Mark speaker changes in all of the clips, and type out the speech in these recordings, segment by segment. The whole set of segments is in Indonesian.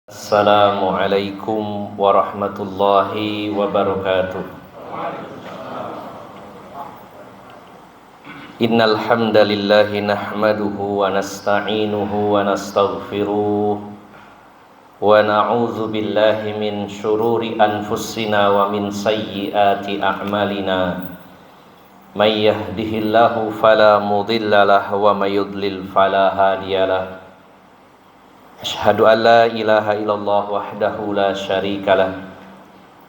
Speaker 1: Assalamualaikum warahmatullahi wabarakatuh. Innal hamdalillahi nahmaduhu wa nasta'inuhu wa nastaghfiruh wa na'udzu billahi min syururi anfusina wa min sayyiati a'malina. May yahdihillahu fala mudhillalah wa may yudlil fala hadiyalah. Asyhadu an la ilaha illallah wahdahu la syarikalah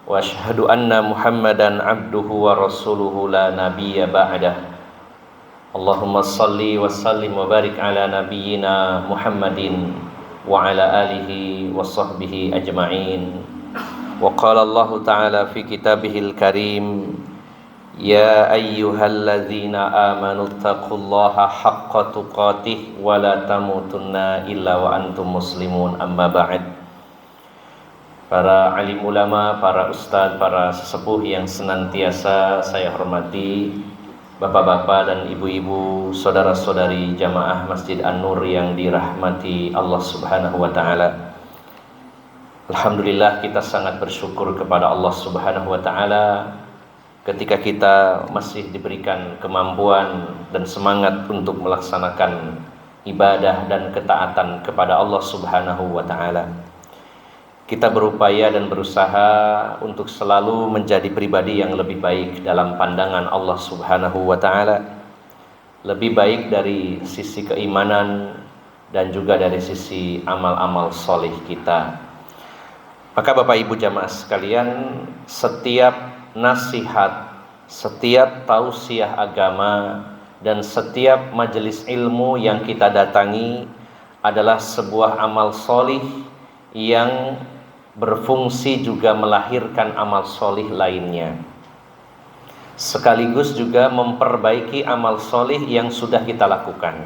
Speaker 1: wa asyhadu anna Muhammadan abduhu wa rasuluhu la nabiyya ba'dah. Allahumma salli wa sallim wa barik ala nabiyyina Muhammadin wa ala alihi wa sahbihi ajma'in. Wa qala Allah ta'ala fi kitabihil karim, ya ayyuhalladzina amanu taqullaha haqqa tuqatih wa la tamutunna illa wa antum muslimun, amma ba'd. Para alim ulama, para ustadz, para sesepuh yang senantiasa saya hormati, bapak-bapak dan ibu-ibu, saudara-saudari jamaah Masjid An-Nur yang dirahmati Allah Subhanahu wa taala. Alhamdulillah, kita sangat bersyukur kepada Allah Subhanahu wa taala ketika kita masih diberikan kemampuan dan semangat untuk melaksanakan ibadah dan ketaatan kepada Allah Subhanahu wa taala. Kita berupaya dan berusaha untuk selalu menjadi pribadi yang lebih baik dalam pandangan Allah Subhanahu wa taala. Lebih baik dari sisi keimanan dan juga dari sisi amal-amal solih kita. Maka Bapak Ibu jamaah sekalian, setiap nasihat, setiap tausiah agama, dan setiap majelis ilmu yang kita datangi adalah sebuah amal solih yang berfungsi juga melahirkan amal solih lainnya, sekaligus juga memperbaiki amal solih yang sudah kita lakukan.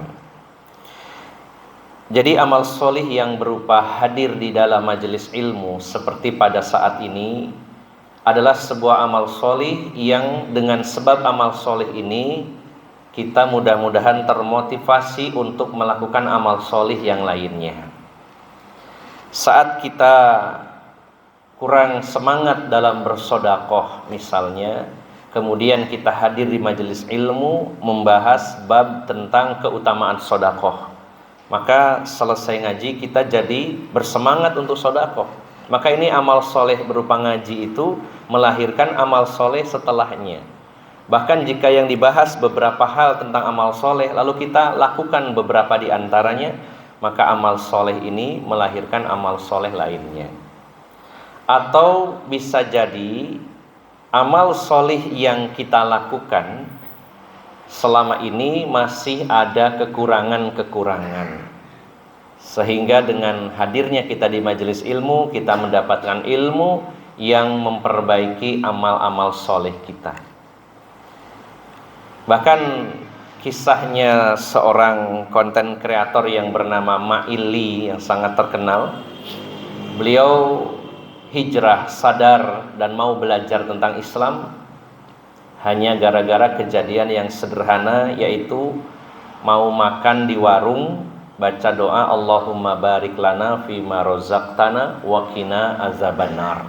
Speaker 1: Jadi amal solih yang berupa hadir di dalam majelis ilmu seperti pada saat ini adalah sebuah amal solih yang dengan sebab amal solih ini kita mudah-mudahan termotivasi untuk melakukan amal solih yang lainnya. Saat kita kurang semangat dalam bersodakoh misalnya, kemudian kita hadir di majelis ilmu membahas bab tentang keutamaan sodakoh, maka selesai ngaji kita jadi bersemangat untuk sodakoh. Maka ini amal soleh berupa ngaji itu melahirkan amal soleh setelahnya. Bahkan jika yang dibahas beberapa hal tentang amal soleh, lalu kita lakukan beberapa di antaranya, maka amal soleh ini melahirkan amal soleh lainnya. Atau bisa jadi amal soleh yang kita lakukan selama ini masih ada kekurangan-kekurangan, sehingga dengan hadirnya kita di majelis ilmu, kita mendapatkan ilmu yang memperbaiki amal-amal soleh kita. Bahkan kisahnya seorang konten kreator yang bernama Maili yang sangat terkenal. Beliau hijrah, sadar dan mau belajar tentang Islam hanya gara-gara kejadian yang sederhana, yaitu mau makan di warung, baca doa Allahumma barik lana fima rozaqtana wa qina azabannar.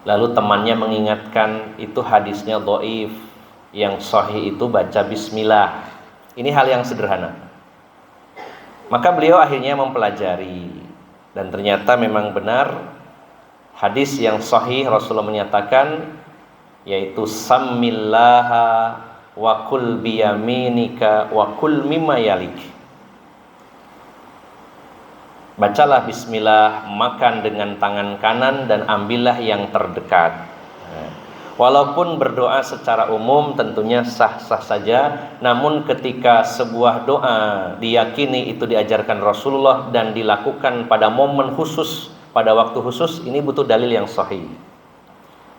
Speaker 1: Lalu temannya mengingatkan, itu hadisnya dhaif, yang sahih itu baca bismillah. Ini hal yang sederhana. Maka beliau akhirnya mempelajari, dan ternyata memang benar hadis yang sahih Rasulullah menyatakan, yaitu sammillaha wa kul biyaminika wa kul mimma yalik. Bacalah bismillah, makan dengan tangan kanan dan ambillah yang terdekat. Walaupun berdoa secara umum tentunya sah-sah saja, namun ketika sebuah doa diyakini itu diajarkan Rasulullah dan dilakukan pada momen khusus, pada waktu khusus, ini butuh dalil yang sahih.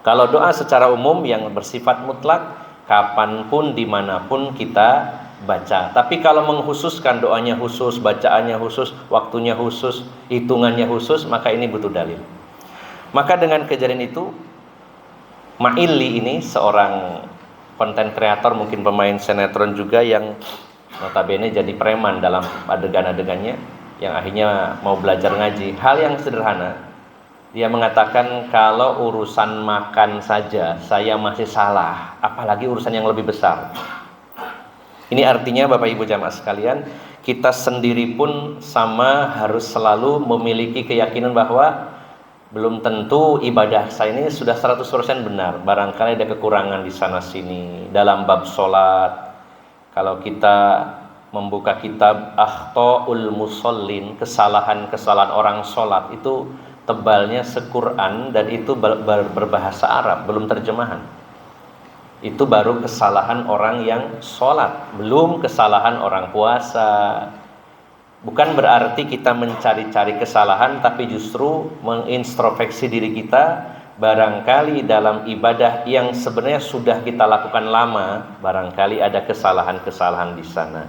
Speaker 1: Kalau doa secara umum yang bersifat mutlak, kapanpun dimanapun kita baca. Tapi kalau mengkhususkan, doanya khusus, bacaannya khusus, waktunya khusus, hitungannya khusus, maka ini butuh dalil. Maka dengan kejadian itu, Maili ini seorang konten kreator, mungkin pemain sinetron juga, yang notabene jadi preman dalam adegan-adegannya, yang akhirnya mau belajar ngaji. Hal yang sederhana, dia mengatakan kalau urusan makan saja saya masih salah, apalagi urusan yang lebih besar. Ini artinya Bapak Ibu jamaah sekalian, kita sendiri pun sama harus selalu memiliki keyakinan bahwa belum tentu ibadah saya ini sudah 100% benar. Barangkali ada kekurangan di sana sini. Dalam bab sholat, kalau kita membuka kitab Akhtaul Musallin, kesalahan-kesalahan orang sholat, itu tebalnya se-Quran dan itu berbahasa Arab, belum terjemahan. Itu baru kesalahan orang yang sholat, belum kesalahan orang puasa. Bukan berarti kita mencari-cari kesalahan, tapi justru mengintrospeksi diri kita. Barangkali dalam ibadah yang sebenarnya sudah kita lakukan lama, barangkali ada kesalahan-kesalahan di sana.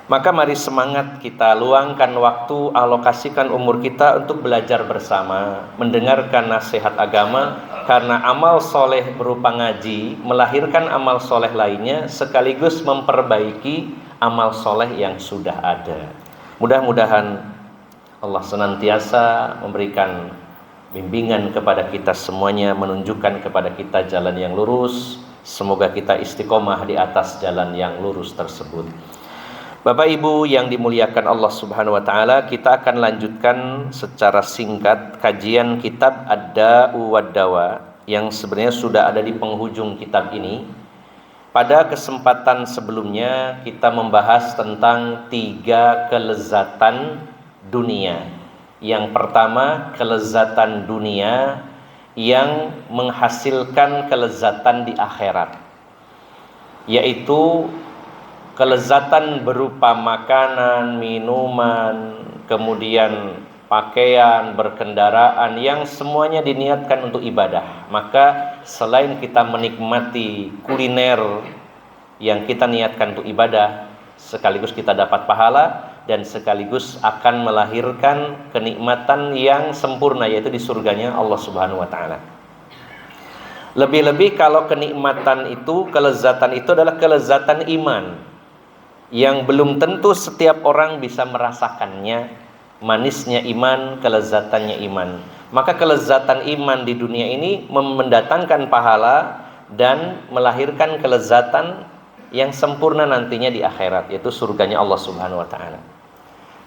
Speaker 1: Maka mari semangat kita luangkan waktu, alokasikan umur kita untuk belajar bersama, mendengarkan nasihat agama, karena amal soleh berupa ngaji melahirkan amal soleh lainnya, sekaligus memperbaiki amal soleh yang sudah ada. Mudah-mudahan Allah senantiasa memberikan bimbingan kepada kita semuanya, menunjukkan kepada kita jalan yang lurus. Semoga kita istiqomah di atas jalan yang lurus tersebut. Bapak Ibu yang dimuliakan Allah Subhanahu wa taala, kita akan lanjutkan secara singkat kajian kitab Ad-Da'u wad-Dawa yang sebenarnya sudah ada di penghujung kitab ini. Pada kesempatan sebelumnya kita membahas tentang 3 kelezatan dunia. Yang pertama, kelezatan dunia yang menghasilkan kelezatan di akhirat, yaitu kelezatan berupa makanan, minuman, kemudian pakaian, berkendaraan, yang semuanya diniatkan untuk ibadah. Maka selain kita menikmati kuliner yang kita niatkan untuk ibadah, sekaligus kita dapat pahala dan sekaligus akan melahirkan kenikmatan yang sempurna, yaitu di surganya Allah Subhanahu wa taala. Lebih-lebih kalau kenikmatan itu, kelezatan itu adalah kelezatan iman, yang belum tentu setiap orang bisa merasakannya. Manisnya iman, kelezatannya iman. Maka kelezatan iman di dunia ini mendatangkan pahala dan melahirkan kelezatan yang sempurna nantinya di akhirat, yaitu surganya Allah Subhanahu wa taala.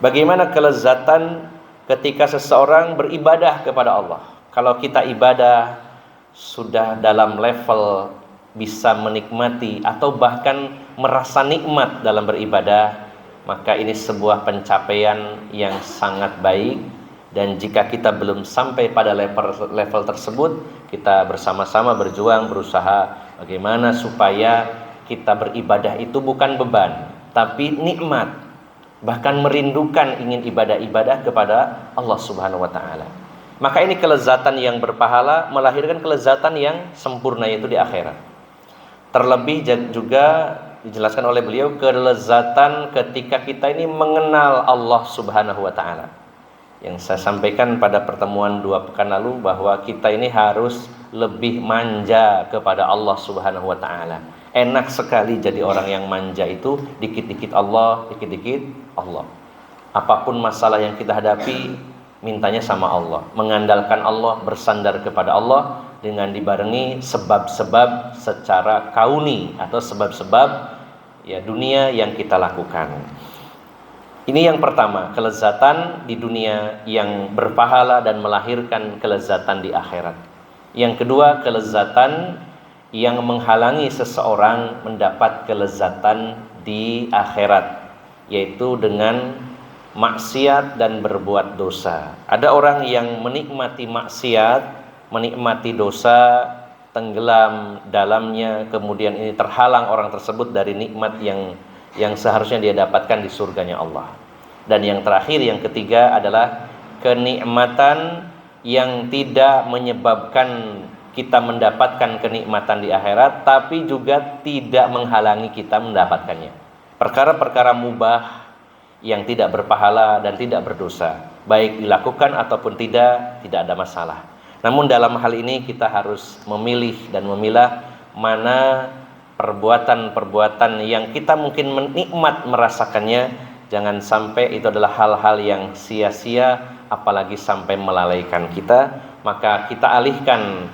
Speaker 1: Bagaimana kelezatan ketika seseorang beribadah kepada Allah? Kalau kita ibadah sudah dalam level bisa menikmati atau bahkan merasa nikmat dalam beribadah, maka ini sebuah pencapaian yang sangat baik. Dan jika kita belum sampai pada level tersebut, kita bersama-sama berjuang, berusaha bagaimana supaya kita beribadah itu bukan beban, tapi nikmat, bahkan merindukan ingin ibadah-ibadah kepada Allah Subhanahu wa taala. Maka ini kelezatan yang berpahala melahirkan kelezatan yang sempurna, yaitu di akhirat. Terlebih juga dijelaskan oleh beliau kelezatan ketika kita ini mengenal Allah Subhanahu wa taala. Yang saya sampaikan pada pertemuan 2 pekan lalu, bahwa kita ini harus lebih manja kepada Allah Subhanahu wa taala. Enak sekali jadi orang yang manja itu, dikit-dikit Allah, dikit-dikit Allah. Apapun masalah yang kita hadapi, mintanya sama Allah, mengandalkan Allah, bersandar kepada Allah, dengan dibarengi sebab-sebab secara kauni atau sebab-sebab ya dunia yang kita lakukan. Ini yang pertama, kelezatan di dunia yang berpahala dan melahirkan kelezatan di akhirat. Yang kedua, kelezatan yang menghalangi seseorang mendapat kelezatan di akhirat, yaitu dengan maksiat dan berbuat dosa. Ada orang yang menikmati maksiat, menikmati dosa, tenggelam dalamnya, kemudian ini terhalang orang tersebut dari nikmat yang seharusnya dia dapatkan di surganya Allah. Dan yang terakhir, yang ketiga adalah kenikmatan yang tidak menyebabkan kita mendapatkan kenikmatan di akhirat, tapi juga tidak menghalangi kita mendapatkannya. Perkara-perkara mubah yang tidak berpahala dan tidak berdosa, baik dilakukan ataupun tidak ada masalah. Namun dalam hal ini kita harus memilih dan memilah mana perbuatan-perbuatan yang kita mungkin menikmat merasakannya, Jangan sampai itu adalah hal-hal yang sia-sia, apalagi sampai melalaikan kita. Maka kita alihkan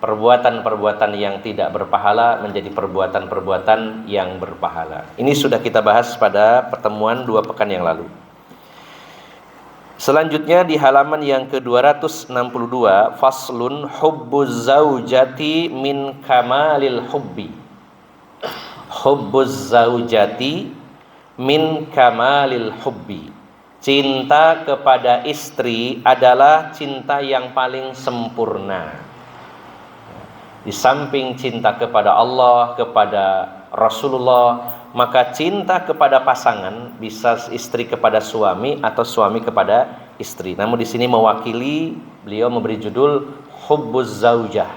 Speaker 1: perbuatan-perbuatan yang tidak berpahala menjadi perbuatan-perbuatan yang berpahala. Ini sudah kita bahas pada pertemuan 2 pekan yang lalu. Selanjutnya di halaman yang ke-262, faslun hubbuz zaujati min kamalil hubbi. Hubbuz zaujati min kamalil hubbi. Cinta kepada istri adalah cinta yang paling sempurna. Di samping cinta kepada Allah, kepada Rasulullah, maka cinta kepada pasangan bisa istri kepada suami atau suami kepada istri. Namun di sini mewakili, beliau memberi judul hubbuz zaujah,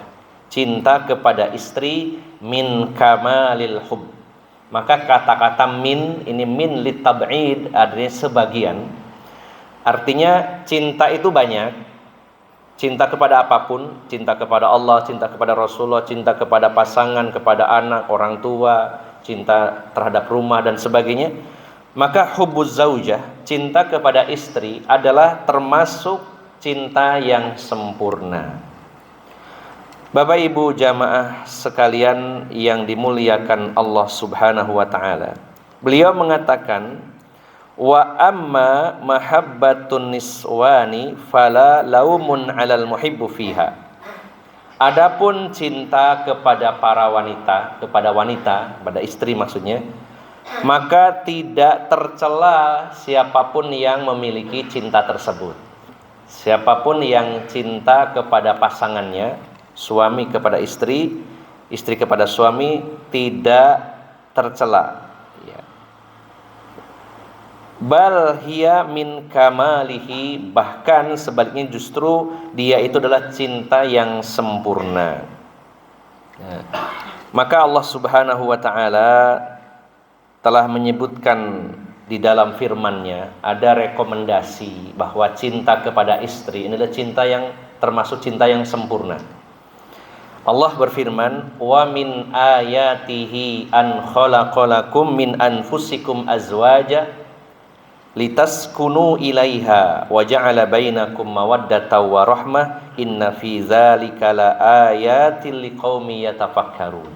Speaker 1: cinta kepada istri min kamalil hubb. Maka kata-kata min, ini min litab'id, artinya sebagian. Artinya cinta itu banyak. Cinta kepada apapun, cinta kepada Allah, cinta kepada Rasulullah, cinta kepada pasangan, kepada anak, orang tua, cinta terhadap rumah dan sebagainya. Maka hubbuz zaujah, cinta kepada istri adalah termasuk cinta yang sempurna. Bapak Ibu jamaah sekalian yang dimuliakan Allah Subhanahu wa taala. Beliau mengatakan, wa amma mahabbatun niswani fala laumun 'alal muhibbu fiha. Adapun cinta kepada para wanita, pada istri maksudnya, maka tidak tercela siapapun yang memiliki cinta tersebut. Siapapun yang cinta kepada pasangannya, suami kepada istri, istri kepada suami, tidak tercela. Bal hiya min kamalihi, bahkan sebaliknya justru dia itu adalah cinta yang sempurna. Maka Allah Subhanahu wa taala telah menyebutkan di dalam firman-Nya, ada rekomendasi bahwa cinta kepada istri ini adalah cinta yang termasuk cinta yang sempurna. Allah berfirman, wa min ayatihi an khalaqalakum min anfusikum azwaja litaskunu ilaiha wa ja'ala bainakum mawaddatan wa rahmah inna fi dzalika laayatil liqaumi yatafakkarun.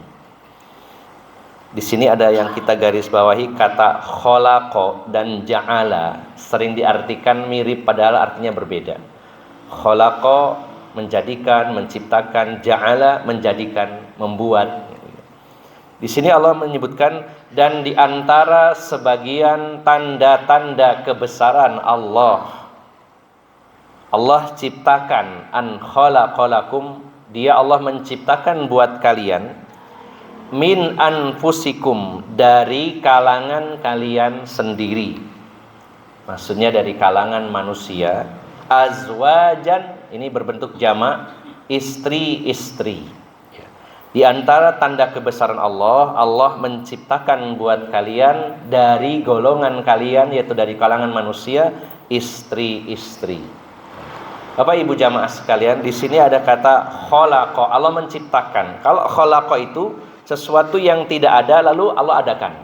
Speaker 1: Di sini ada yang kita garis bawahi, kata khalaqa dan ja'ala sering diartikan mirip padahal artinya berbeda. Khalaqa menjadikan, menciptakan, ja'ala menjadikan, membuat. Di sini Allah menyebutkan, dan di antara sebagian tanda-tanda kebesaran Allah ciptakan an khalaqalakum, dia Allah menciptakan buat kalian min anfusikum, dari kalangan kalian sendiri. Maksudnya dari kalangan manusia. Azwajan, ini berbentuk jamak, istri-istri. Di antara tanda kebesaran Allah, Allah menciptakan buat kalian dari golongan kalian, yaitu dari kalangan manusia, istri-istri. Bapak Ibu jamaah sekalian, di sini ada kata khalaqa, Allah menciptakan. Kalau khalaqa itu sesuatu yang tidak ada lalu Allah adakan.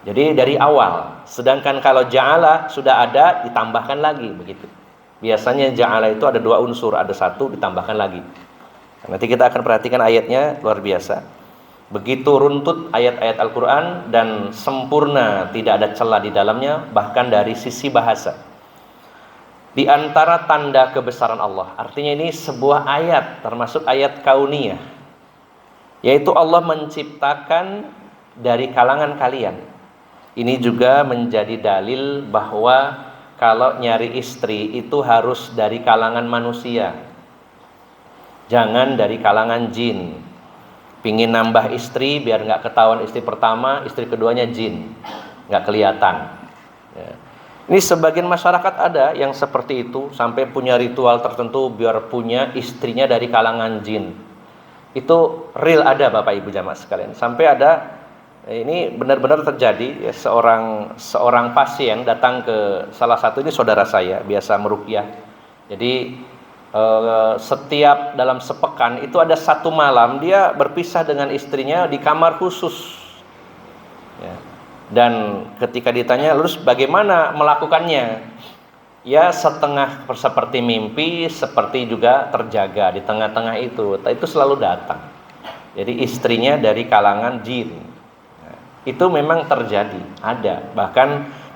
Speaker 1: Jadi dari awal. Sedangkan kalau ja'ala sudah ada ditambahkan lagi, begitu. Biasanya ja'ala itu ada 2 unsur, ada 1 ditambahkan lagi. Nanti kita akan perhatikan ayatnya, luar biasa. Begitu runtut ayat-ayat Al-Quran dan sempurna, tidak ada celah di dalamnya, bahkan dari sisi bahasa. Di antara tanda kebesaran Allah, artinya ini sebuah ayat, termasuk ayat kauniyah, yaitu Allah menciptakan dari kalangan kalian. Ini juga menjadi dalil bahwa kalau nyari istri itu harus dari kalangan manusia, jangan dari kalangan jin. Pingin nambah istri biar nggak ketahuan istri pertama, istri keduanya jin, nggak kelihatan. Ya. Ini sebagian masyarakat ada yang seperti itu, sampai punya ritual tertentu biar punya istrinya dari kalangan jin. Itu real ada Bapak Ibu jamaah sekalian. Sampai ada, ini benar-benar terjadi ya, seorang pasien datang ke salah satu, ini saudara saya biasa meruqyah. Jadi setiap dalam sepekan itu ada 1 malam dia berpisah dengan istrinya di kamar khusus ya. Dan ketika ditanya, "Terus bagaimana melakukannya?" Ya setengah seperti mimpi, seperti juga terjaga di tengah-tengah itu. Itu selalu datang. Jadi istrinya dari kalangan jin. Nah, itu memang terjadi, ada. Bahkan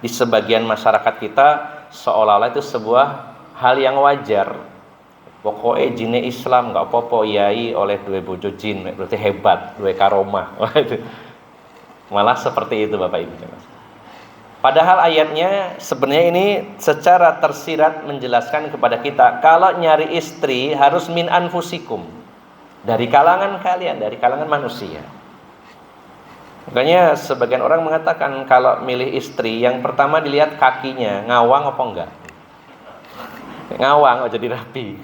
Speaker 1: di sebagian masyarakat kita seolah-olah itu sebuah hal yang wajar. Pokoknya jinnya Islam nggak apa-apa, yai oleh dua bojo jin berarti hebat, dua karomah. Malah seperti itu Bapak Ibu. Padahal ayatnya sebenarnya ini secara tersirat menjelaskan kepada kita, kalau nyari istri harus min anfusikum, dari kalangan kalian, dari kalangan manusia. Makanya sebagian orang mengatakan kalau milih istri yang pertama dilihat kakinya, ngawang apa enggak. Ngawang, oh jadi rapi.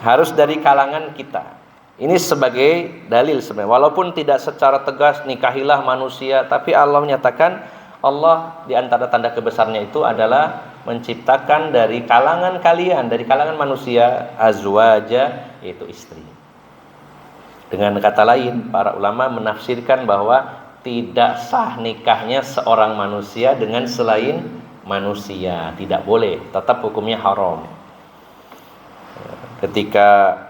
Speaker 1: Harus dari kalangan kita. Ini sebagai dalil sebenarnya. Walaupun tidak secara tegas nikahilah manusia, tapi Allah menyatakan, Allah di antara tanda kebesarannya itu adalah menciptakan dari kalangan kalian, dari kalangan manusia, azwaja, yaitu istri. Dengan kata lain, para ulama menafsirkan bahwa tidak sah nikahnya seorang manusia dengan selain manusia, tidak boleh, tetap hukumnya haram. Ketika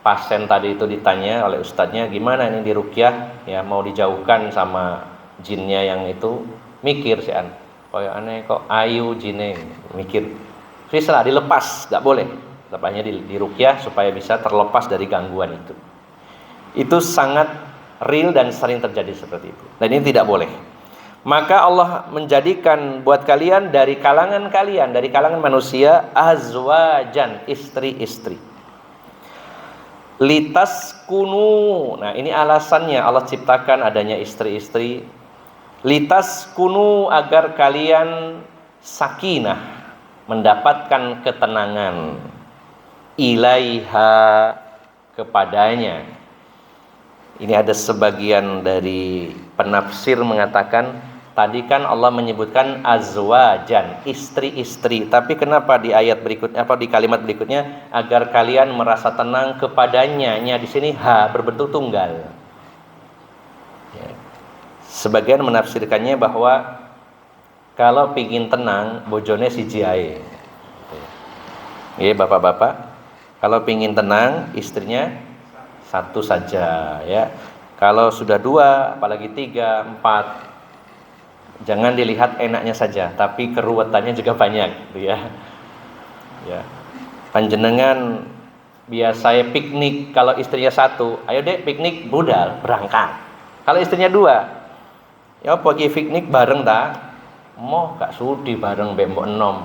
Speaker 1: pasien tadi itu ditanya oleh ustadznya, gimana ini di ruqyah, ya mau dijauhkan sama jinnya yang itu, mikir sih an, koyo aneh kok ayu jinnya, mikir, bisa dilepas, nggak boleh, tepatnya di ruqyah supaya bisa terlepas dari gangguan itu. Itu sangat real dan sering terjadi seperti itu, dan ini tidak boleh. Maka Allah menjadikan buat kalian dari kalangan kalian, dari kalangan manusia, azwajan, istri-istri. Litas kunu, nah ini alasannya Allah ciptakan adanya istri-istri. Litas kunu, agar kalian sakinah, mendapatkan ketenangan, ilaiha, kepadanya. Ini ada sebagian dari penafsir mengatakan, tadi kan Allah menyebutkan azwajan, istri-istri, tapi kenapa di ayat berikutnya, apa di kalimat berikutnya, agar kalian merasa tenang kepadanya, nya di sini ha berbentuk tunggal. Ya. Sebagian menafsirkannya bahwa kalau pingin tenang, bojone siji ae. Ya, bapak-bapak, kalau pingin tenang, istrinya satu saja, ya. Kalau sudah dua, apalagi tiga, empat, jangan dilihat enaknya saja, tapi keruwetannya juga banyak, gitu ya. Ya. Panjenengan biasa piknik, kalau istrinya satu, ayo dek piknik budal, berangkat. Kalau istrinya dua, ya pergi piknik bareng ta, mau gak sudi bareng mbok enom.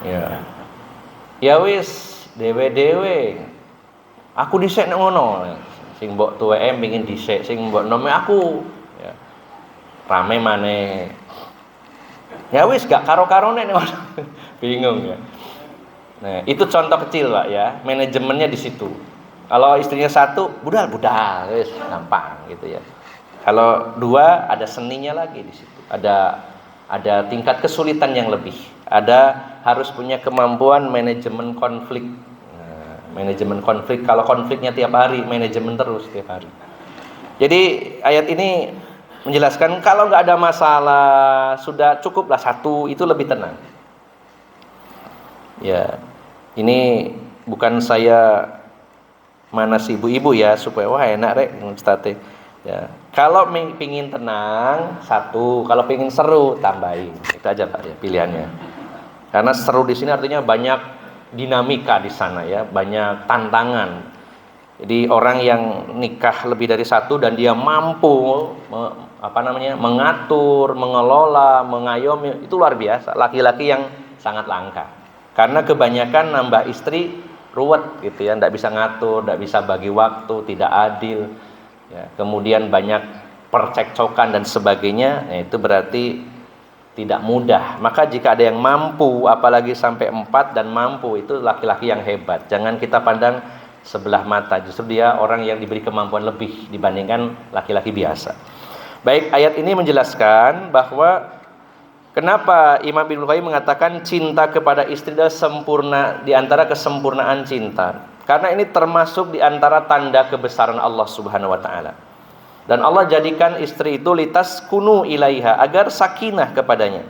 Speaker 1: Ya. Ya wis, dewe-dewe. Aku dhisik nek ngono. Sing mbok tuweke pengin dhisik, sing mbok enome aku. Ya. Rame maneh. Ya wis gak karo-karone nek ngono. Bingung ya. Nah, itu contoh kecil, Pak ya. Manajemennya di situ. Kalau istrinya satu, budal, wis gampang gitu ya. Kalau dua, ada seninya lagi di situ. Ada tingkat kesulitan yang lebih. Ada harus punya kemampuan manajemen konflik. Nah, manajemen konflik, kalau konfliknya tiap hari, manajemen terus tiap hari. Jadi ayat ini menjelaskan kalau nggak ada masalah, sudah cukuplah satu, itu lebih tenang. Ya, ini bukan saya manas ibu-ibu ya, supaya wah enak rek state. Ya, kalau pingin tenang satu, kalau pingin seru tambahin, itu aja Pak ya pilihannya. Karena seru di sini artinya banyak dinamika di sana ya, banyak tantangan. Jadi orang yang nikah lebih dari satu dan dia mampu mengatur, mengelola, mengayomi, itu luar biasa. Laki-laki yang sangat langka. Karena kebanyakan nambah istri ruwet gitu ya, tidak bisa ngatur, tidak bisa bagi waktu, tidak adil. Ya, kemudian banyak percekcokan dan sebagainya, ya, itu berarti tidak mudah. Maka jika ada yang mampu, apalagi sampai 4 dan mampu, itu laki-laki yang hebat. Jangan kita pandang sebelah mata, justru dia orang yang diberi kemampuan lebih dibandingkan laki-laki biasa. Baik, ayat ini menjelaskan bahwa kenapa Imam Ibnu Qayyim mengatakan cinta kepada istri adalah sempurna, di antara kesempurnaan cinta. Karena ini termasuk di antara tanda kebesaran Allah Subhanahu wa taala. Dan Allah jadikan istri itu litas kunu ilaiha, agar sakinah kepadanya.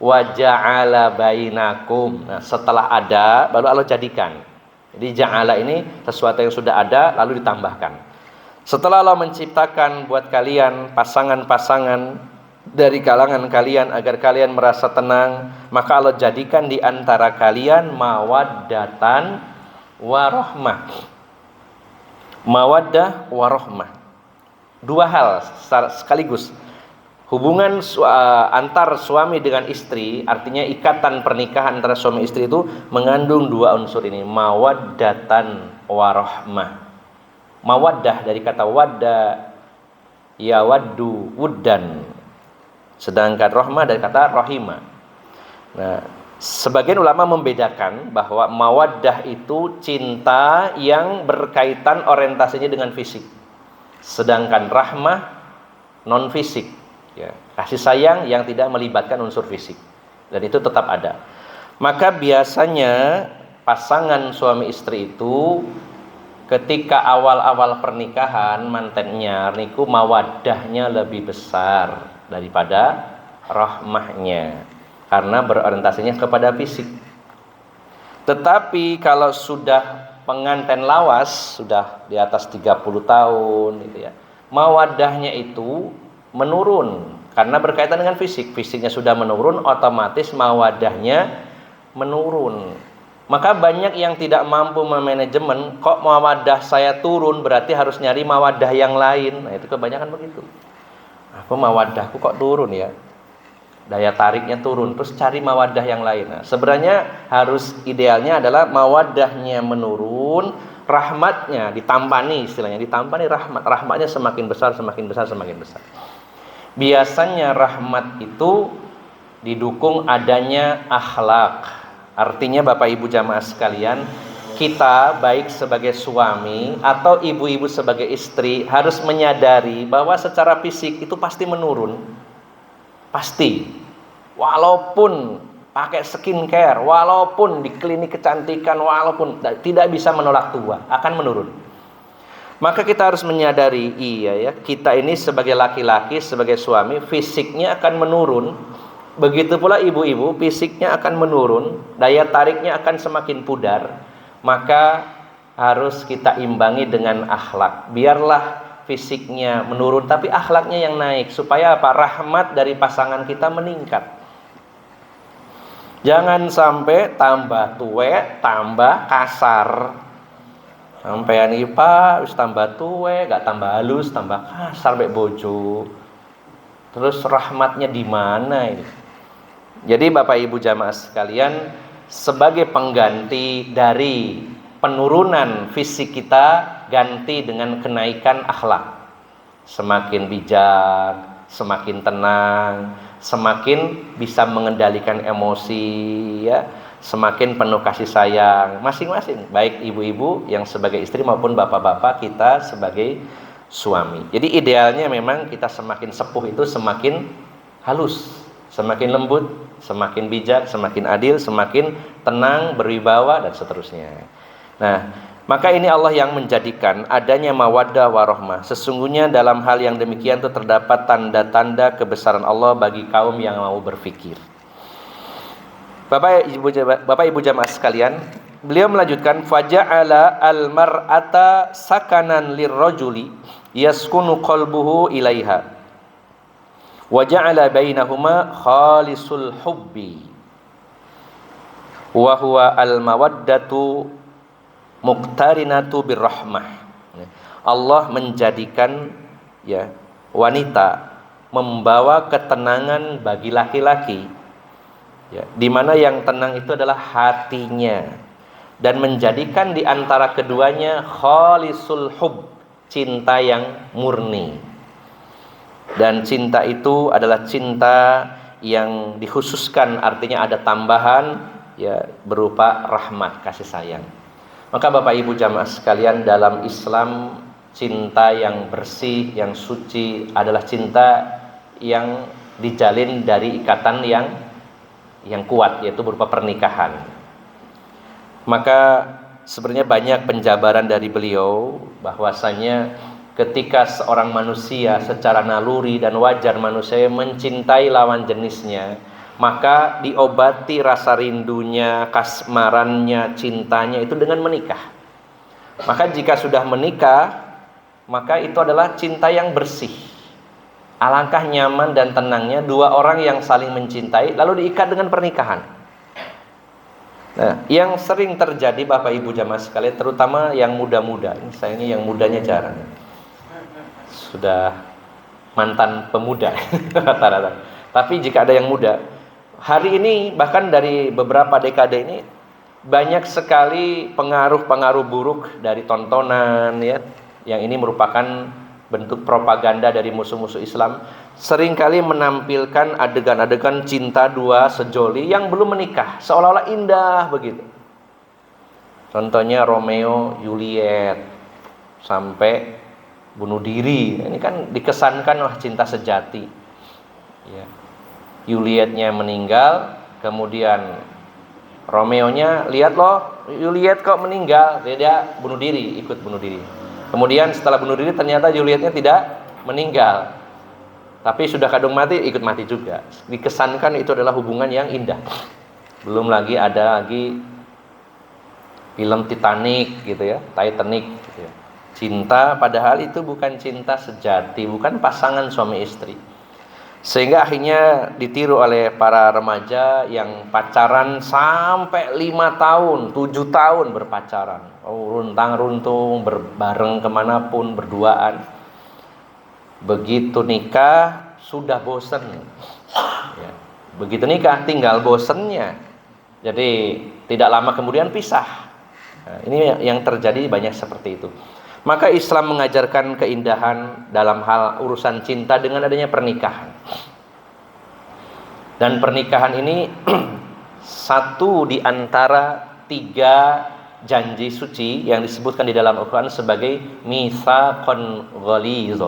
Speaker 1: Wa ja'ala bainakum. Nah, setelah ada baru Allah jadikan. Jadi ja'ala ini sesuatu yang sudah ada lalu ditambahkan. Setelah Allah menciptakan buat kalian pasangan-pasangan dari kalangan kalian agar kalian merasa tenang, maka Allah jadikan di antara kalian mawaddatan warahmah. Mawaddah warahmah. Dua hal sekaligus. Hubungan antar suami dengan istri, artinya ikatan pernikahan antara suami istri itu mengandung dua unsur ini, mawaddatan warahmah. Mawaddah dari kata wadda, yawaddu, wuddan. Sedangkan rahmah dari kata rahimah. Nah, sebagian ulama membedakan bahwa mawaddah itu cinta yang berkaitan orientasinya dengan fisik. Sedangkan rahmah non fisik, ya, kasih sayang yang tidak melibatkan unsur fisik, dan itu tetap ada. Maka biasanya pasangan suami istri itu ketika awal-awal pernikahan mantennya niku mawaddahnya lebih besar daripada rahmahnya karena berorientasinya kepada fisik. Tetapi kalau sudah pengantin lawas, sudah di atas 30 tahun gitu ya, mawaddahnya itu menurun karena berkaitan dengan fisik. Fisiknya sudah menurun, otomatis mawaddahnya menurun. Maka banyak yang tidak mampu memanajemen, kok mawaddah saya turun berarti harus nyari mawaddah yang lain. Nah, itu kebanyakan begitu. Aku mawaddahku kok turun ya, daya tariknya turun, terus cari mawaddah yang lain. Nah, sebenarnya harus idealnya adalah mawaddahnya menurun, rahmatnya ditampani, istilahnya ditampani rahmat. Rahmatnya semakin besar, semakin besar, semakin besar. Biasanya rahmat itu didukung adanya akhlak. Artinya Bapak Ibu jamaah sekalian, kita baik sebagai suami atau ibu-ibu sebagai istri harus menyadari bahwa secara fisik itu pasti menurun. Pasti. Walaupun pakai skincare, walaupun di klinik kecantikan, walaupun tidak bisa menolak tua, akan menurun. Maka kita harus menyadari, iya ya, kita ini sebagai laki-laki, sebagai suami, fisiknya akan menurun. Begitu pula ibu-ibu, fisiknya akan menurun, daya tariknya akan semakin pudar. Maka harus kita imbangi dengan akhlak. Biarlah fisiknya menurun tapi akhlaknya yang naik, supaya apa? Rahmat dari pasangan kita meningkat. Jangan sampai tambah tuwe, tambah kasar. Sampean iki Pak wis tambah tuwe, gak tambah halus, tambah kasar mek bojo. Terus rahmatnya di mana ini? Jadi Bapak Ibu jamaah sekalian, sebagai pengganti dari penurunan fisik kita, ganti dengan kenaikan akhlak. Semakin bijak, semakin tenang, semakin bisa mengendalikan emosi, ya, semakin penuh kasih sayang masing-masing, baik ibu-ibu yang sebagai istri maupun bapak-bapak kita sebagai suami. Jadi idealnya memang kita semakin sepuh itu semakin halus, semakin lembut, semakin bijak, semakin adil, semakin tenang, berwibawa dan seterusnya. Nah, maka ini Allah yang menjadikan adanya mawaddah warahmah. Sesungguhnya dalam hal yang demikian itu terdapat tanda-tanda kebesaran Allah bagi kaum yang mau berfikir. Bapak Ibu jamaah sekalian, beliau melanjutkan faja'ala al-mar'ata sakanan lirrajuli yaskunu qalbuhu ilaiha wa ja'ala bainahuma khalisul hubbi wa huwa al-mawaddatu muqtarinatu birrahmah. Allah menjadikan ya wanita membawa ketenangan bagi laki-laki, ya, di mana yang tenang itu adalah hatinya, dan menjadikan di antara keduanya khalisul hub, cinta yang murni. Dan cinta itu adalah cinta yang dikhususkan, artinya ada tambahan ya berupa rahmat, kasih sayang. Maka Bapak Ibu jamaah sekalian, dalam Islam cinta yang bersih, yang suci adalah cinta yang dijalin dari ikatan yang kuat, yaitu berupa pernikahan. Maka sebenarnya banyak penjabaran dari beliau bahwasanya ketika seorang manusia secara naluri dan wajar manusia mencintai lawan jenisnya, maka diobati rasa rindunya, kasmarannya, cintanya itu dengan menikah. Maka jika sudah menikah, maka itu adalah cinta yang bersih. Alangkah nyaman dan tenangnya dua orang yang saling mencintai lalu diikat dengan pernikahan. Nah, yang sering terjadi Bapak Ibu jamaah sekalian, terutama yang muda-muda, ini sayangnya yang mudanya jarang, sudah mantan pemuda rata-rata. Tapi jika ada yang muda, hari ini bahkan dari beberapa dekade ini banyak sekali pengaruh-pengaruh buruk dari tontonan, ya, yang ini merupakan bentuk propaganda dari musuh-musuh Islam, seringkali menampilkan adegan-adegan cinta dua sejoli yang belum menikah, seolah-olah indah begitu. Contohnya Romeo Juliet sampai bunuh diri. Ini kan dikesankan wah cinta sejati. Ya. Julietnya meninggal, kemudian Romeo-nya lihat loh, Juliet kok meninggal, dia bunuh diri, ikut bunuh diri. Kemudian setelah bunuh diri ternyata Julietnya tidak meninggal, tapi sudah kadung mati, ikut mati juga. Dikesankan itu adalah hubungan yang indah. Belum lagi ada lagi film Titanic gitu ya, Titanic gitu ya. Cinta padahal itu bukan cinta sejati, bukan pasangan suami istri. Sehingga akhirnya ditiru oleh para remaja yang pacaran sampai 5 tahun, 7 tahun berpacaran, runtang-runtung, bareng kemanapun, berduaan. Begitu nikah sudah bosen, ya. Begitu nikah tinggal bosennya, jadi tidak lama kemudian pisah. Nah, ini yang terjadi banyak seperti itu. Maka Islam mengajarkan keindahan dalam hal urusan cinta dengan adanya pernikahan. Dan pernikahan ini satu di antara 3 janji suci yang disebutkan di dalam Al-Quran sebagai mitsaqon ghalidz,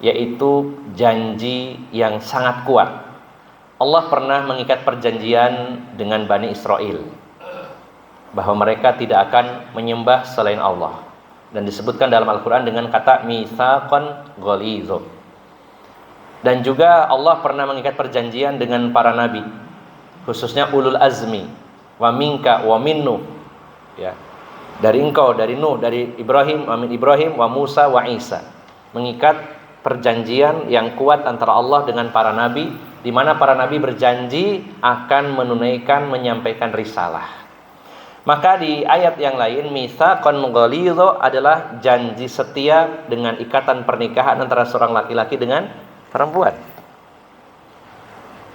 Speaker 1: yaitu janji yang sangat kuat. Allah pernah mengikat perjanjian dengan Bani Israel bahwa mereka tidak akan menyembah selain Allah. Dan disebutkan dalam Al-Quran dengan kata mitsaqon ghalidz. Dan juga Allah pernah mengikat perjanjian dengan para nabi, khususnya ulul azmi, wa minka wa min Nuh, ya. Dari engkau, dari Nuh, dari Ibrahim, wa min Ibrahim, wa Musa wa Isa. Mengikat perjanjian yang kuat antara Allah dengan para nabi, di mana para nabi berjanji akan menunaikan, menyampaikan risalah. Maka di ayat yang lain, mitsaqon ghalidz adalah janji setia dengan ikatan pernikahan antara seorang laki-laki dengan perempuan.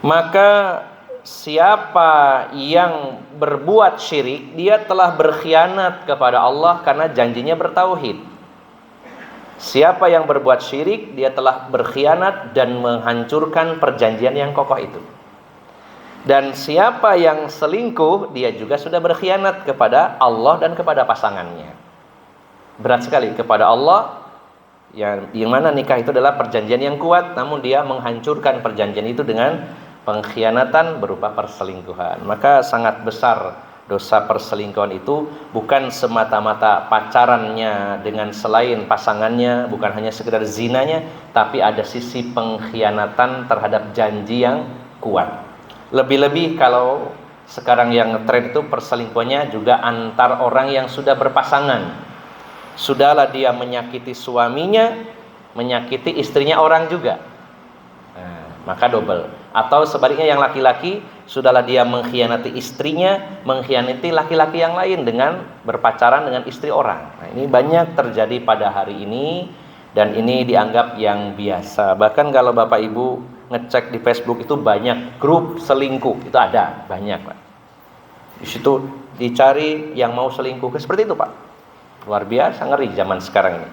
Speaker 1: Maka siapa yang berbuat syirik, dia telah berkhianat kepada Allah karena janjinya bertauhid. Siapa yang berbuat syirik, dia telah berkhianat dan menghancurkan perjanjian yang kokoh itu. Dan siapa yang selingkuh, dia juga sudah berkhianat kepada Allah dan kepada pasangannya. Berat sekali kepada Allah, yang mana nikah itu adalah perjanjian yang kuat, namun dia menghancurkan perjanjian itu dengan pengkhianatan berupa perselingkuhan. Maka sangat besar dosa perselingkuhan itu, bukan semata-mata pacarannya dengan selain pasangannya, bukan hanya sekedar zinanya, tapi ada sisi pengkhianatan terhadap janji yang kuat. Lebih-lebih kalau sekarang yang ngetren itu perselingkuhannya juga antar orang yang sudah berpasangan. Sudahlah dia menyakiti suaminya, menyakiti istrinya orang juga, nah, maka double. Atau sebaliknya yang laki-laki, sudahlah dia mengkhianati istrinya, mengkhianati laki-laki yang lain dengan berpacaran dengan istri orang. Nah, ini banyak terjadi pada hari ini, dan ini dianggap yang biasa. Bahkan kalau Bapak Ibu ngecek di Facebook itu banyak grup selingkuh, itu ada banyak, Pak. Di situ dicari yang mau selingkuh, seperti itu, Pak. Luar biasa, ngeri zaman sekarang ini.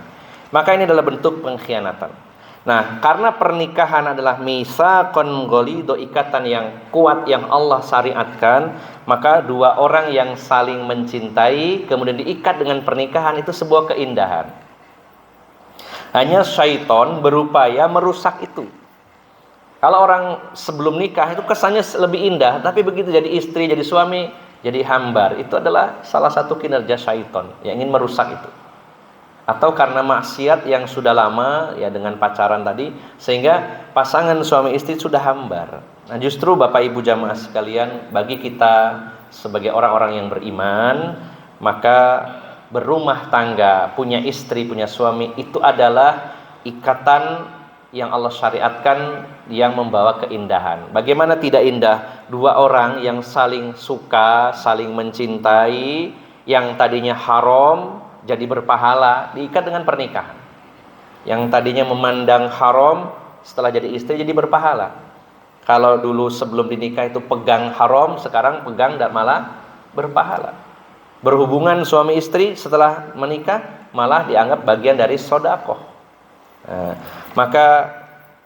Speaker 1: Maka ini adalah bentuk pengkhianatan. Nah, karena pernikahan adalah mitsaqon ghalidz, ikatan yang kuat yang Allah syariatkan, maka dua orang yang saling mencintai kemudian diikat dengan pernikahan itu sebuah keindahan. Hanya syaitan berupaya merusak itu. Kalau orang sebelum nikah itu kesannya lebih indah, tapi begitu jadi istri, jadi suami, jadi hambar. Itu adalah salah satu kinerja syaitan yang ingin merusak itu. atau karena maksiat yang sudah lama ya dengan pacaran tadi, sehingga pasangan suami istri sudah hambar. Nah, justru Bapak Ibu jamaah sekalian, bagi kita sebagai orang-orang yang beriman, maka berumah tangga, punya istri, punya suami, itu adalah ikatan yang Allah syariatkan yang membawa keindahan. Bagaimana tidak indah dua orang yang saling suka, saling mencintai, yang tadinya haram jadi berpahala, diikat dengan pernikahan. Yang tadinya memandang haram, setelah jadi istri jadi berpahala. Kalau dulu sebelum dinikah itu pegang haram, sekarang pegang dan malah berpahala. Berhubungan suami istri setelah menikah malah dianggap bagian dari sedekah. Nah, maka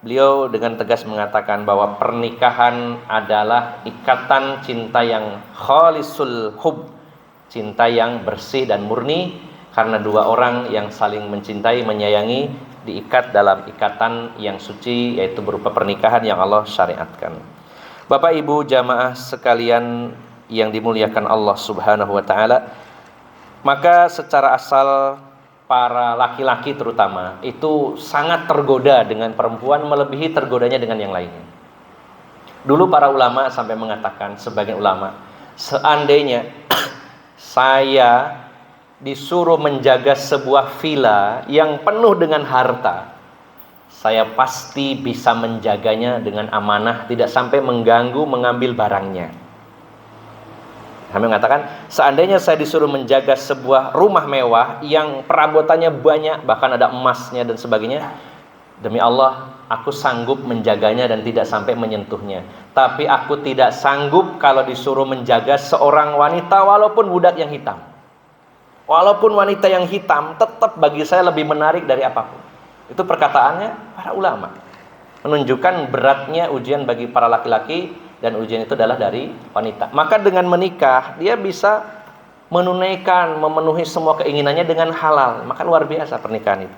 Speaker 1: beliau dengan tegas mengatakan bahwa pernikahan adalah ikatan cinta yang khalisul hub, cinta yang bersih dan murni, karena dua orang yang saling mencintai, menyayangi, diikat dalam ikatan yang suci, yaitu berupa pernikahan yang Allah syariatkan. Bapak Ibu jamaah sekalian yang dimuliakan Allah Subhanahu wa taala, maka secara asal para laki-laki terutama itu sangat tergoda dengan perempuan melebihi tergodanya dengan yang lainnya. Dulu para ulama sampai mengatakan, sebagian ulama, seandainya saya disuruh menjaga sebuah villa yang penuh dengan harta, saya pasti bisa menjaganya dengan amanah, tidak sampai mengganggu, mengambil barangnya. Kami mengatakan, seandainya saya disuruh menjaga sebuah rumah mewah yang perabotannya banyak, bahkan ada emasnya dan sebagainya, demi Allah, aku sanggup menjaganya dan tidak sampai menyentuhnya. Tapi aku tidak sanggup kalau disuruh menjaga seorang wanita walaupun budak yang hitam. Walaupun wanita yang hitam, tetap bagi saya lebih menarik dari apapun. Itu perkataannya para ulama, menunjukkan beratnya ujian bagi para laki-laki, dan ujian itu adalah dari wanita. Maka dengan menikah dia bisa menunaikan, memenuhi semua keinginannya dengan halal. Maka luar biasa pernikahan itu.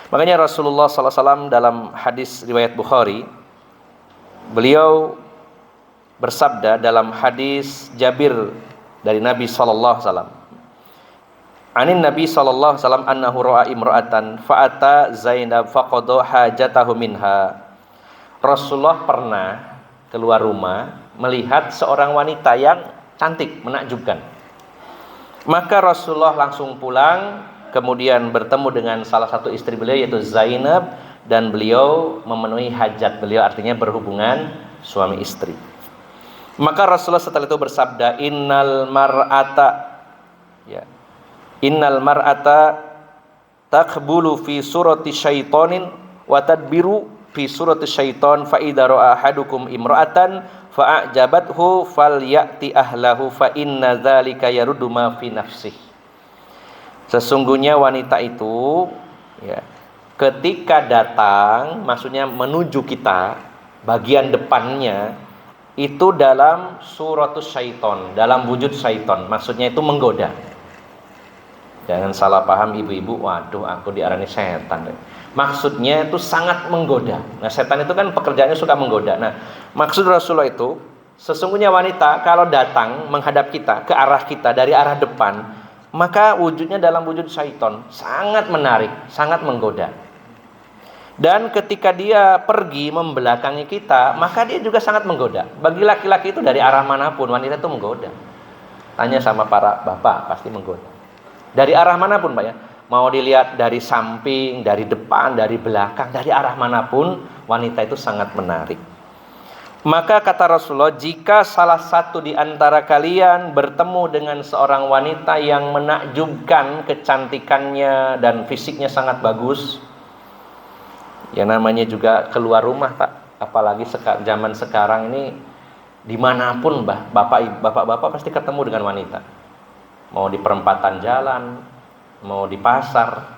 Speaker 1: Makanya Rasulullah SAW dalam hadis riwayat Bukhari, beliau bersabda dalam hadis Jabir dari Nabi SAW, anin Nabi SAW annahu ra'a imra'atan fa'ata Zainab faqada hajatahu minha. Rasulullah pernah keluar rumah melihat seorang wanita yang cantik, menakjubkan. Maka Rasulullah langsung pulang, kemudian bertemu dengan salah satu istri beliau yaitu Zainab, dan beliau memenuhi hajat beliau, artinya berhubungan suami istri. Maka Rasulullah setelah itu bersabda, innal mar'ata takbulu fi surati syaitonin wa tadbiru fi surati syaiton, fa idza ra'a ahadukum imra'atan fa a'jabathu falyati ahlahu fa inna dzalika yaruddu ma fi nafsihi. Sesungguhnya wanita itu ya, ketika datang, maksudnya menuju kita, bagian depannya itu dalam suratus syaiton, dalam wujud syaiton, maksudnya itu menggoda. Jangan salah paham ibu-ibu, waduh aku diarani setan. Maksudnya itu sangat menggoda. Nah, setan itu kan pekerjaannya suka menggoda. Nah, maksud Rasulullah itu, sesungguhnya wanita kalau datang menghadap kita, ke arah kita dari arah depan, maka wujudnya dalam wujud syaiton, sangat menarik, sangat menggoda. Dan ketika dia pergi membelakangi kita, maka dia juga sangat menggoda. Bagi laki-laki itu dari arah manapun, wanita itu menggoda. Tanya sama para bapak, pasti menggoda. Dari arah manapun Pak ya, mau dilihat dari samping, dari depan, dari belakang, dari arah manapun, wanita itu sangat menarik. Maka kata Rasulullah, jika salah satu di antara kalian bertemu dengan seorang wanita yang menakjubkan kecantikannya dan fisiknya sangat bagus, ya namanya juga keluar rumah Pak, apalagi zaman sekarang ini, dimanapun bapak-bapak pasti ketemu dengan wanita. Mau di perempatan jalan, mau di pasar,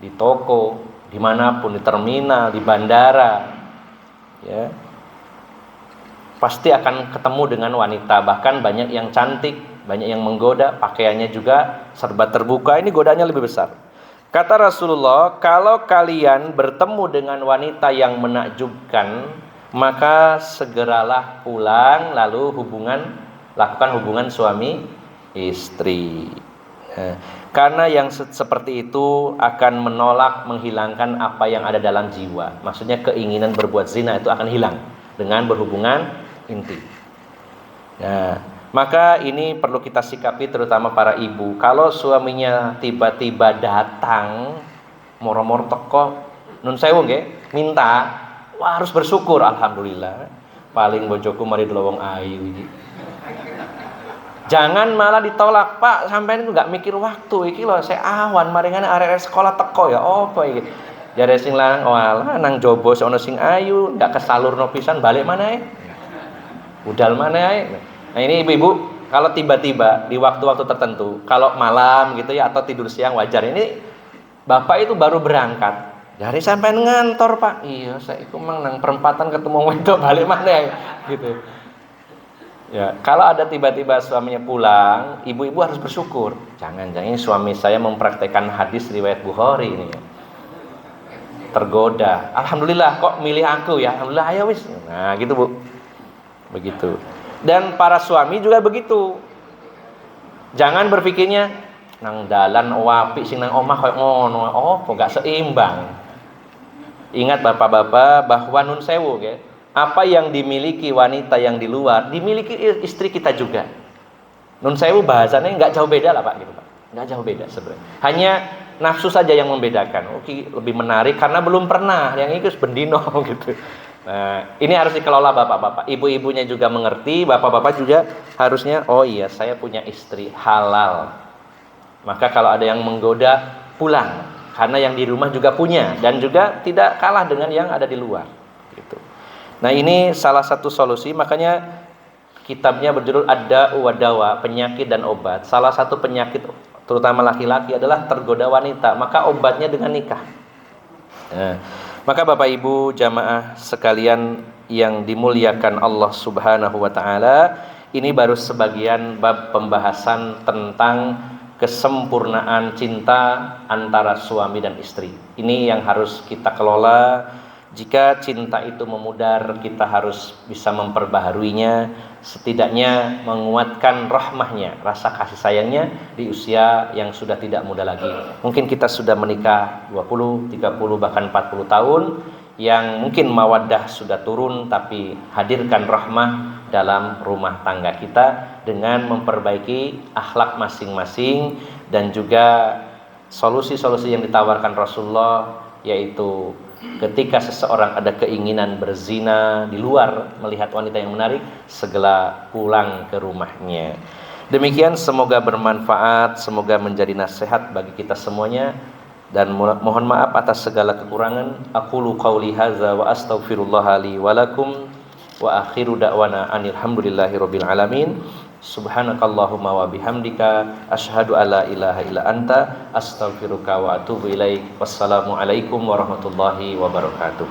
Speaker 1: di toko, dimanapun, di terminal, di bandara, ya, pasti akan ketemu dengan wanita. Bahkan banyak yang cantik, banyak yang menggoda, pakaiannya juga serba terbuka, ini godaannya lebih besar. Kata Rasulullah, kalau kalian bertemu dengan wanita yang menakjubkan, maka segeralah pulang, lalu lakukan hubungan suami istri. Karena yang seperti itu akan menolak, menghilangkan apa yang ada dalam jiwa. Maksudnya keinginan berbuat zina itu akan hilang dengan berhubungan intim. Nah, maka ini perlu kita sikapi terutama para ibu. Kalau suaminya tiba-tiba datang moro-moro teko nun sewu nggih, minta, wah harus bersyukur, alhamdulillah. Paling bojoku mari delowong ayu iki. Jangan malah ditolak, Pak, sampean itu enggak mikir waktu iki lho, saya awan maringane arek-arek sekolah teko ya apa iki. Jare sing lanang, walah nang jobo sono sing ayu, enggak kesalurno pisan balik mana budal mana Nah ini ibu-ibu, kalau tiba-tiba di waktu-waktu tertentu, kalau malam gitu ya atau tidur siang wajar. Ini bapak itu baru berangkat, dari sampai ngantor Pak. Iya, saya itu mang nang perempatan ketemu wedok balik mana gitu. Ya, kalau ada tiba-tiba suaminya pulang, ibu-ibu harus bersyukur. Jangan-jangan suami saya mempraktekkan hadis riwayat Bukhari ini. Tergoda. Alhamdulillah kok milih aku ya. Alhamdulillah ayo wis. Nah, gitu Bu. Begitu. Dan para suami juga begitu. Jangan berpikirnya nang dalan wapi sing nang omah koyo ngono. Oh, kok gak seimbang. Ingat bapak-bapak bahwa nun sewu ya. Apa yang dimiliki wanita yang di luar dimiliki istri kita juga. Nun sewu bahasanya nggak jauh beda lah Pak gitu Pak. Nggak jauh beda sebenarnya. Hanya nafsu saja yang membedakan. Oke, lebih menarik karena belum pernah. Yang itu bendino gitu. Nah, ini harus dikelola bapak-bapak. Ibu-ibunya juga mengerti, bapak-bapak juga harusnya oh iya saya punya istri halal. Maka kalau ada yang menggoda pulang karena yang di rumah juga punya dan juga tidak kalah dengan yang ada di luar gitu. Nah ini salah satu solusi, makanya kitabnya berjudul Ad-Da'u wa Dawa, penyakit dan obat. Salah satu penyakit terutama laki-laki adalah tergoda wanita, maka obatnya dengan nikah. Nah, maka Bapak Ibu jamaah sekalian yang dimuliakan Allah Subhanahu wa taala, ini baru sebagian bab pembahasan tentang kesempurnaan cinta antara suami dan istri. Ini yang harus kita kelola. Jika cinta itu memudar, kita harus bisa memperbaharuinya, setidaknya menguatkan rahmahnya, rasa kasih sayangnya di usia yang sudah tidak muda lagi. Mungkin kita sudah menikah 20, 30, bahkan 40 tahun, yang mungkin mawaddah sudah turun, tapi hadirkan rahmah dalam rumah tangga kita dengan memperbaiki akhlak masing-masing dan juga solusi-solusi yang ditawarkan Rasulullah, yaitu ketika seseorang ada keinginan berzina di luar melihat wanita yang menarik, segera pulang ke rumahnya. Demikian, semoga bermanfaat, semoga menjadi nasihat bagi kita semuanya, dan mohon maaf atas segala kekurangan. Aqulu qauli hadza wa astaghfirullah li wa lakum wa akhiru da'wana anil hamdulillahirabbil alamin. Subhanakallahumma wa bihamdika asyhadu alla ilaha illa anta astaghfiruka wa atubu ilaik. Wassalamu alaikum warahmatullahi wabarakatuh.